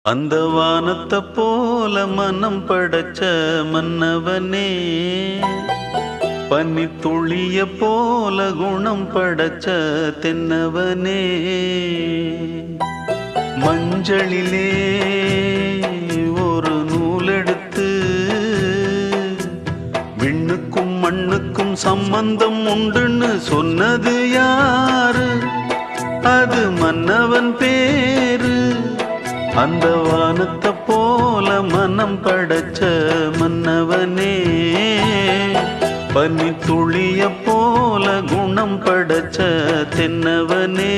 அந்த வானத்தை போல மனம் படைச்ச மன்னவனே, பனித்துளிய போல குணம் படைச்ச தென்னவனே, மஞ்சளிலே ஒரு நூலெடுத்து விண்ணுக்கும் மண்ணுக்கும் சம்பந்தம் உண்டுன்னு சொன்னது யாரு? அது மன்னவன் பேரு. அந்த வானத்தை போல மனம் படைச்ச மன்னவனே, பனித்துளிய போல குணம் படைச்ச தென்னவனே.